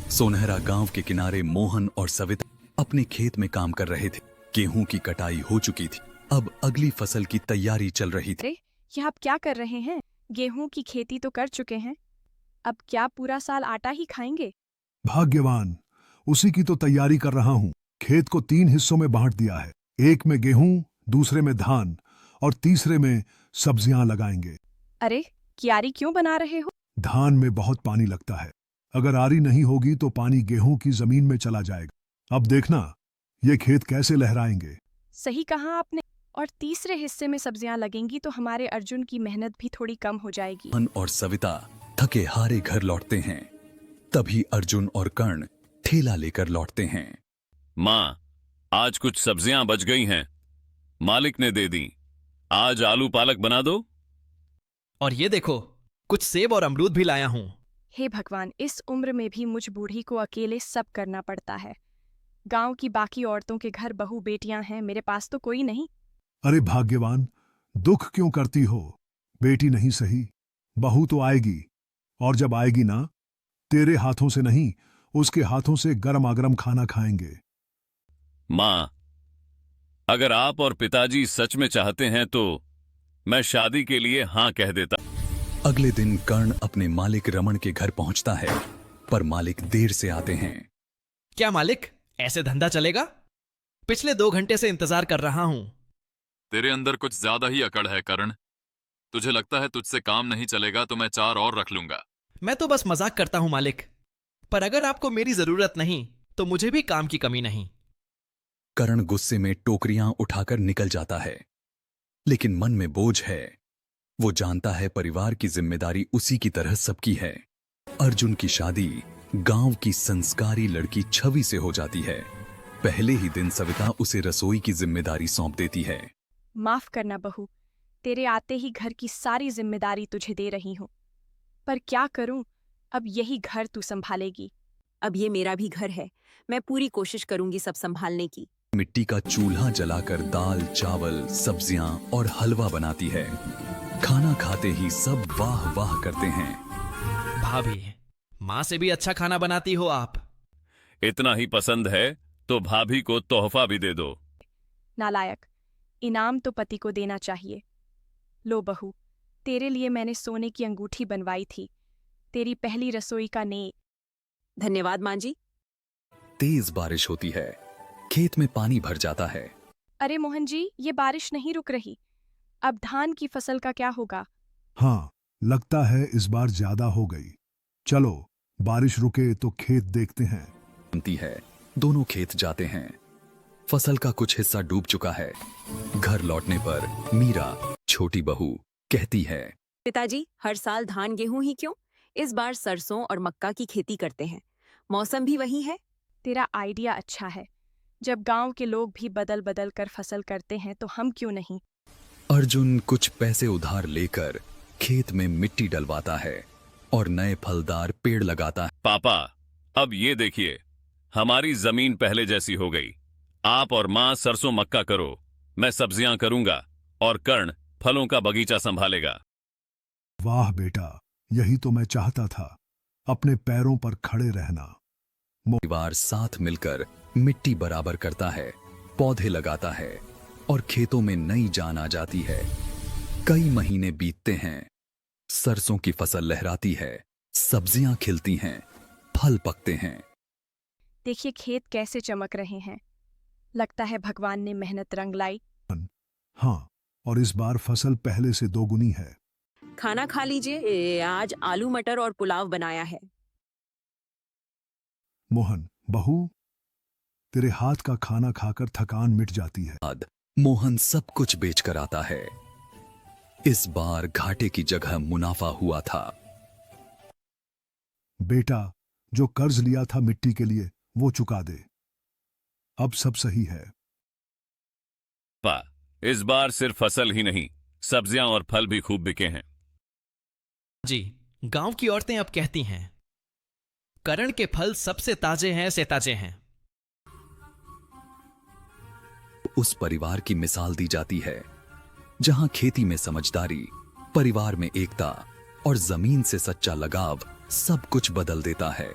सोनहरा गांव के किनारे मोहन और सविता अपने खेत में काम कर रहे थे। गेहूं की कटाई हो चुकी थी। अब अगली फसल की तैयारी चल रही थी। अरे, ये आप क्या कर रहे हैं? गेहूं की खेती तो कर चुके हैं, अब क्या पूरा साल आटा ही खाएंगे? भाग्यवान, उसी की तो तैयारी कर रहा हूँ। खेत को 3 हिस्सों में बांट दिया है। एक में गेहूं, दूसरे में धान और तीसरे में सब्जियां लगाएंगे। अरे, क्यारी क्यों बना रहे हो? धान में बहुत पानी लगता है। अगर आरी नहीं होगी तो पानी गेहूं की जमीन में चला जाएगा। अब देखना, ये खेत कैसे लहराएंगे। सही कहा आपने। और तीसरे हिस्से में सब्जियां लगेंगी तो हमारे अर्जुन की मेहनत भी थोड़ी कम हो जाएगी। मोहन और सविता थके हारे घर लौटते हैं। तभी अर्जुन और कर्ण ठेला लेकर लौटते हैं। माँ, आज कुछ सब्जियां बच गई हैं, मालिक ने दे दी। आज आलू पालक बना दो। और ये देखो, कुछ सेब और अमरूद भी लाया हूं। हे भगवान, इस उम्र में भी मुझ बूढ़ी को अकेले सब करना पड़ता है। गांव की बाकी औरतों के घर बहू बेटियां हैं, मेरे पास तो कोई नहीं। अरे भाग्यवान, दुख क्यों करती हो? बेटी नहीं सही, बहू तो आएगी। और जब आएगी ना, तेरे हाथों से नहीं, उसके हाथों से गरमागरम खाना खाएंगे। माँ, अगर आप और पिताजी सच में चाहते हैं तो मैं शादी के लिए हां कह देता। अगले दिन कर्ण अपने मालिक रमन के घर पहुंचता है, पर मालिक देर से आते हैं। क्या मालिक, ऐसे धंधा चलेगा? पिछले 2 घंटे से इंतजार कर रहा हूं। तेरे अंदर कुछ ज्यादा ही अकड़ है कर्ण। तुझे लगता है तुझसे काम नहीं चलेगा तो मैं 4 और रख लूंगा। मैं तो बस मजाक करता हूं मालिक, पर अगर आपको मेरी जरूरत नहीं तो मुझे भी काम की कमी नहीं। कर्ण गुस्से में टोकरियां उठाकर निकल जाता है, लेकिन मन में बोझ है। वो जानता है परिवार की जिम्मेदारी उसी की तरह सबकी है। अर्जुन की शादी गांव की संस्कारी लड़की छवि से हो जाती है। पहले ही दिन सविता उसे रसोई की जिम्मेदारी सौंप देती है। माफ करना बहू, तेरे आते ही घर की सारी जिम्मेदारी तुझे दे रही हूँ, पर क्या करूं, अब यही घर तू संभालेगी। अब ये मेरा भी घर है, मैं पूरी कोशिश करूंगी सब संभालने की। मिट्टी का चूल्हा जलाकर दाल, चावल, सब्जियां और हलवा बनाती है। खाना खाते ही सब वाह वाह करते हैं। भाभी, माँ से भी अच्छा खाना बनाती हो आप। इतना ही पसंद है तो भाभी को तोहफा भी दे दो। नालायक, इनाम तो पति को देना चाहिए। लो बहू, तेरे लिए मैंने सोने की अंगूठी बनवाई थी, तेरी पहली रसोई का ने। धन्यवाद माँ जी। तेज बारिश होती है। खेत में पानी भर जाता है। अरे मोहन जी, ये बारिश नहीं रुक रही। अब धान की फसल का क्या होगा? हाँ, लगता है इस बार ज्यादा हो गई। चलो, बारिश रुके तो खेत देखते हैं। बनती है। दोनों खेत जाते हैं। फसल का कुछ हिस्सा डूब चुका है। घर लौटने पर मीरा, छोटी बहू, कहती है, पिताजी, हर साल धान गेहूं ही क्यों? इस बार सरसों और मक्का की खेती करते हैं, मौसम भी वही है। तेरा आइडिया अच्छा है। जब गांव के लोग भी बदल बदल कर फसल करते हैं तो हम क्यों नहीं? अर्जुन कुछ पैसे उधार लेकर खेत में मिट्टी डलवाता है और नए फलदार पेड़ लगाता है। पापा, अब ये देखिए, हमारी जमीन पहले जैसी हो गई। आप और माँ सरसों मक्का करो, मैं सब्जियां करूंगा और कर्ण फलों का बगीचा संभालेगा। वाह बेटा, यही तो मैं चाहता था, अपने पैरों पर खड़े रहना। परिवार साथ मिलकर मिट्टी बराबर करता है, पौधे लगाता है और खेतों में नई जान आ जाती है। कई महीने बीतते हैं। सरसों की फसल लहराती है, सब्जियां खिलती हैं, फल पकते हैं। देखिए खेत कैसे चमक रहे हैं। लगता है भगवान ने मेहनत रंग लाई। हाँ, और इस बार फसल पहले से 2 गुनी है। खाना खा लीजिए, आज आलू मटर और पुलाव बनाया है। मोहन, बहू, तेरे हाथ का खाना खाकर थकान मिट जाती है। बाद मोहन सब कुछ बेचकर आता है। इस बार घाटे की जगह मुनाफा हुआ था। बेटा, जो कर्ज लिया था मिट्टी के लिए वो चुका दे। अब सब सही है। पापा, इस बार सिर्फ फसल ही नहीं, सब्जियां और फल भी खूब बिके हैं। जी, गांव की औरतें अब कहती हैं, करण के फल सबसे ताजे हैं से ताजे हैं। उस परिवार की मिसाल दी जाती है जहां खेती में समझदारी, परिवार में एकता और जमीन से सच्चा लगाव सब कुछ बदल देता है।